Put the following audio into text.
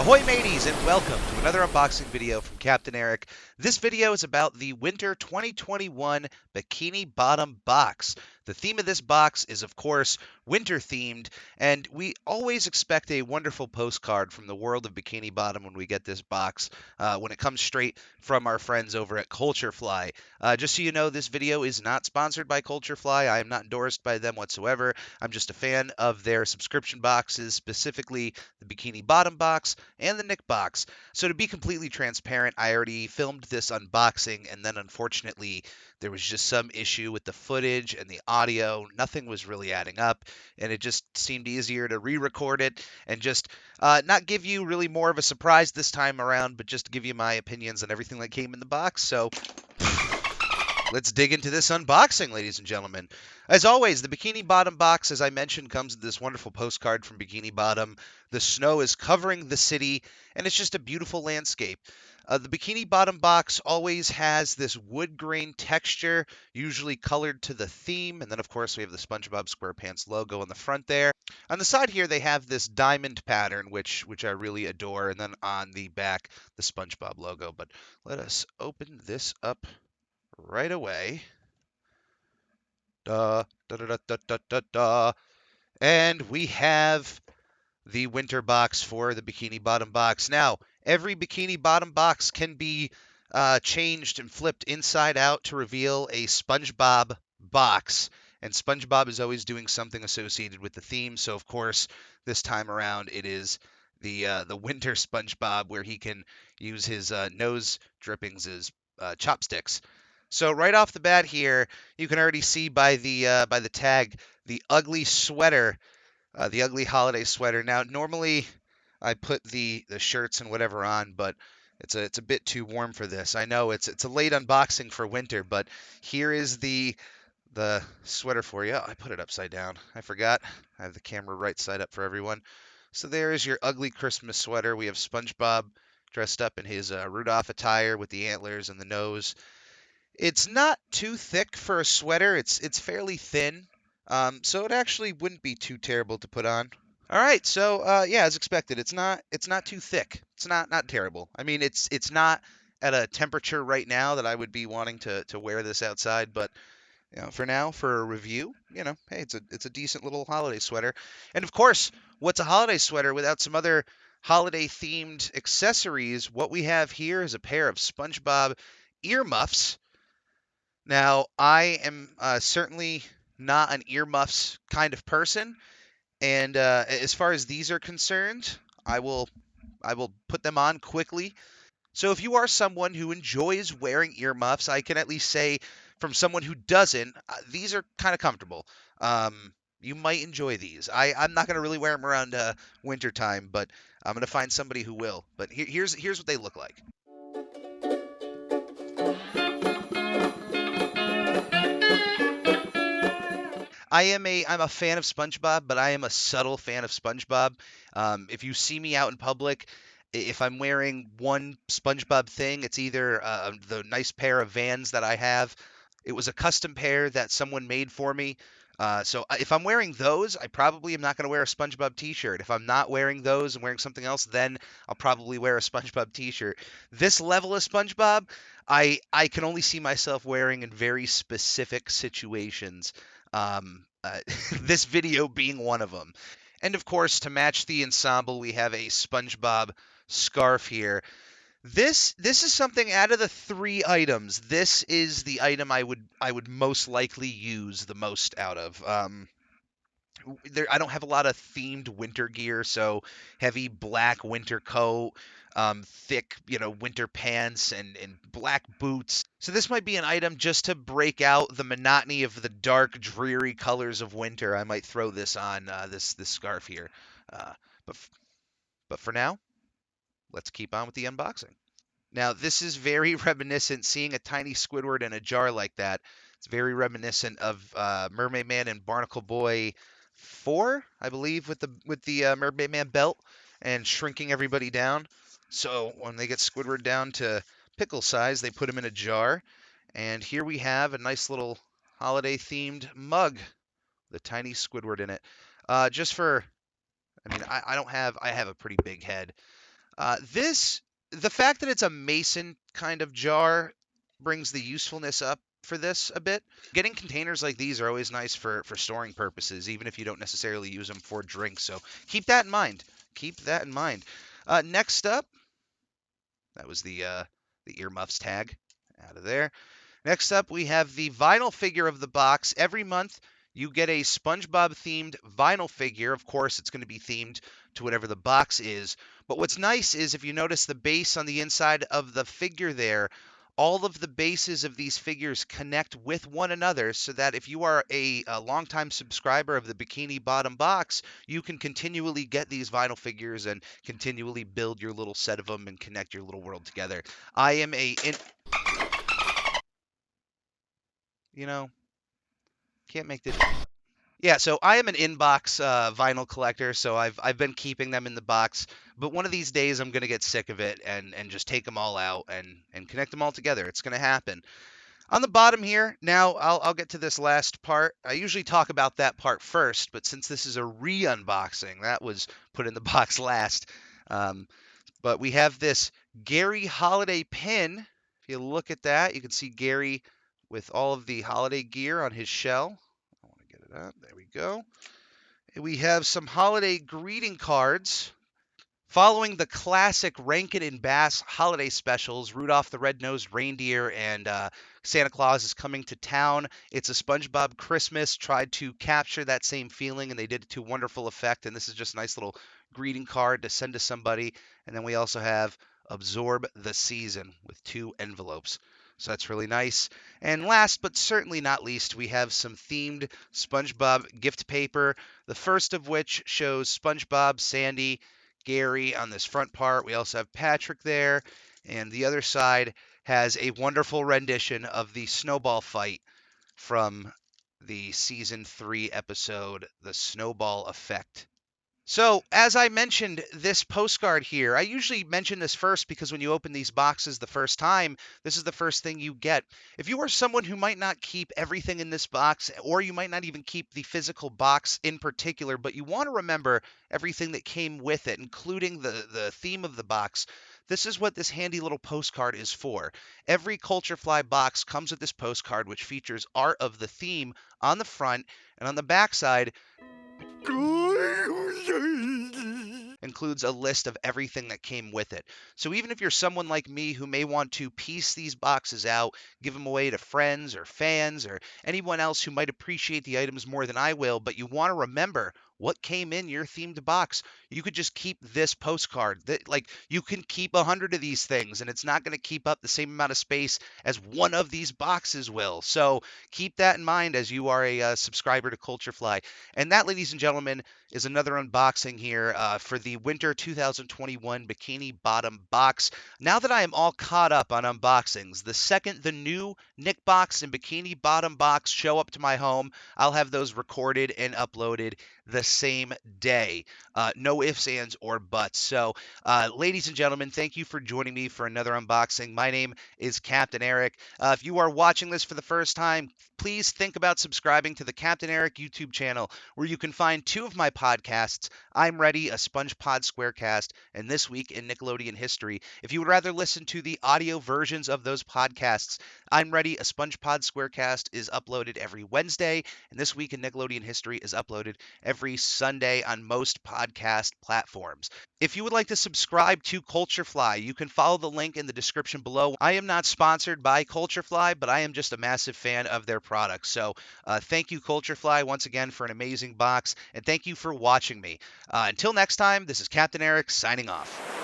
Ahoy mateys, and welcome to another unboxing video from Captain Eric. This video is about the Winter 2021 Bikini Bottom box. The theme of this box is, of course, winter themed, and we always expect a wonderful postcard from the world of Bikini Bottom when we get this box, when it comes straight from our friends over at Culturefly. Just so you know, this video is not sponsored by Culturefly. I am not endorsed by them whatsoever. I'm just a fan of their subscription boxes, specifically the Bikini Bottom box and the Nick box. So to be completely transparent, I already filmed this unboxing, and then unfortunately there was just some issue with the footage and the audio. Nothing was really adding up, and it just seemed easier to re-record it and just not give you really more of a surprise this time around, but just to give you my opinions on everything that came in the box. So let's dig into this unboxing, ladies and gentlemen. As always, the Bikini Bottom box, as I mentioned, comes with this wonderful postcard from Bikini Bottom. The snow is covering the city, and it's just a beautiful landscape. The Bikini Bottom box always has this wood grain texture, usually colored to the theme, and then of course we have the SpongeBob SquarePants logo on the front there. On the side here they have this diamond pattern, which I really adore, and then on the back the SpongeBob logo. But let us open this up right away. Da, da, da, da, da, da, da. And we have the winter box for the Bikini Bottom box. Now, every Bikini Bottom box can be changed and flipped inside out to reveal a SpongeBob box. And SpongeBob is always doing something associated with the theme. So, of course, this time around it is the winter SpongeBob, where he can use his nose drippings as chopsticks. So right off the bat here, you can already see by the tag the ugly sweater, the ugly holiday sweater. Now normally I put the shirts and whatever on, but it's a bit too warm for this. I know it's a late unboxing for winter, but here is the sweater for you. Oh, I put it upside down. I forgot. I have the camera right side up for everyone. So there is your ugly Christmas sweater. We have SpongeBob dressed up in his Rudolph attire with the antlers and the nose. It's not too thick for a sweater. It's fairly thin, so it actually wouldn't be too terrible to put on. All right, so yeah, as expected, it's not too thick. It's not terrible. I mean, it's not at a temperature right now that I would be wanting to wear this outside, but for now, for a review, hey, it's a decent little holiday sweater. And of course, what's a holiday sweater without some other holiday themed accessories? What we have here is a pair of SpongeBob earmuffs. Now, I am certainly not an earmuffs kind of person, and as far as these are concerned, I will put them on quickly. So if you are someone who enjoys wearing earmuffs, I can at least say from someone who doesn't, these are kind of comfortable. You might enjoy these. I'm not going to really wear them around winter time, but I'm going to find somebody who will. But here's what they look like. I'm a fan of SpongeBob, but I am a subtle fan of SpongeBob. If you see me out in public, if I'm wearing one SpongeBob thing, it's either the nice pair of Vans that I have. It was a custom pair that someone made for me. So if I'm wearing those, I probably am not going to wear a SpongeBob t-shirt. If I'm not wearing those and wearing something else, then I'll probably wear a SpongeBob t-shirt. This level of SpongeBob, I can only see myself wearing in very specific situations. This video being one of them. And of course, to match the ensemble, we have a SpongeBob scarf here. This is something out of the three items. This is the item I would most likely use the most out of. I don't have a lot of themed winter gear, so heavy black winter coat, thick, winter pants and black boots. So this might be an item just to break out the monotony of the dark, dreary colors of winter. I might throw this on this scarf here. But but for now, let's keep on with the unboxing. Now, this is very reminiscent, seeing a tiny Squidward in a jar like that. It's very reminiscent of Mermaid Man and Barnacle Boy 4, I believe, with the Mermaid Man belt and shrinking everybody down. So when they get Squidward down to pickle size, they put him in a jar. And here we have a nice little holiday-themed mug, the tiny Squidward in it. I have a pretty big head. The fact that it's a mason kind of jar brings the usefulness up for this a bit. Getting containers like these are always nice for storing purposes, even if you don't necessarily use them for drinks. So keep that in mind. Keep that in mind. Next up, that was the earmuffs tag out of there. Next up, we have the vinyl figure of the box. Every month, you get a SpongeBob themed vinyl figure. Of course, it's going to be themed to whatever the box is. But what's nice is if you notice the base on the inside of the figure there, all of the bases of these figures connect with one another so that if you are a longtime subscriber of the Bikini Bottom box, you can continually get these vinyl figures and continually build your little set of them and connect your little world together. I am you know, can't make this. Yeah, so I am an inbox vinyl collector, so I've been keeping them in the box. But one of these days, I'm gonna get sick of it and just take them all out and connect them all together. It's gonna happen. On the bottom here, now I'll get to this last part. I usually talk about that part first, but since this is a re-unboxing, that was put in the box last. Um, but we have this Gary holiday pin. If you look at that, you can see Gary with all of the holiday gear on his shell. I want to get it up. There we go. We have some holiday greeting cards. Following the classic Rankin and Bass holiday specials, Rudolph the Red-Nosed Reindeer and Santa Claus is Coming to Town. It's a SpongeBob Christmas. Tried to capture that same feeling, and they did it to wonderful effect. And this is just a nice little greeting card to send to somebody. And then we also have Absorb the Season with 2 envelopes. So that's really nice. And last but certainly not least, we have some themed SpongeBob gift paper. The first of which shows SpongeBob, Sandy, Gary on this front part. We also have Patrick there, and the other side has a wonderful rendition of the snowball fight from the season 3 episode, The Snowball Effect. So, as I mentioned, this postcard here, I usually mention this first because when you open these boxes the first time, this is the first thing you get. If you are someone who might not keep everything in this box, or you might not even keep the physical box in particular, but you want to remember everything that came with it, including the theme of the box, this is what this handy little postcard is for. Every Culture Fly box comes with this postcard, which features art of the theme on the front, and on the back side, includes a list of everything that came with it. So even if you're someone like me who may want to piece these boxes out, give them away to friends or fans or anyone else who might appreciate the items more than I will, but you want to remember what came in your themed box, you could just keep this postcard. Like you can keep 100 of these things and it's not going to keep up the same amount of space as one of these boxes will. So keep that in mind as you are a subscriber to Culturefly. And that, ladies and gentlemen, is another unboxing here for the Winter 2021 Bikini Bottom box. Now that I am all caught up on unboxings, the second the new Nick box and Bikini Bottom box show up to my home, I'll have those recorded and uploaded the same day. No ifs, ands, or buts. So, ladies and gentlemen, thank you for joining me for another unboxing. My name is Captain Eric. If you are watching this for the first time, please think about subscribing to the Captain Eric YouTube channel, where you can find 2 of my podcasts, I'm Ready, a SpongePod Squarecast, and This Week in Nickelodeon History. If you would rather listen to the audio versions of those podcasts, I'm Ready, a SpongePod Squarecast is uploaded every Wednesday, and This Week in Nickelodeon History is uploaded every Sunday on most podcast platforms. If you would like to subscribe to Culturefly, you can follow the link in the description below. I am not sponsored by Culturefly, but I am just a massive fan of their products. So thank you, Culturefly, once again for an amazing box, and thank you for watching me. Until next time, this is Captain Eric signing off.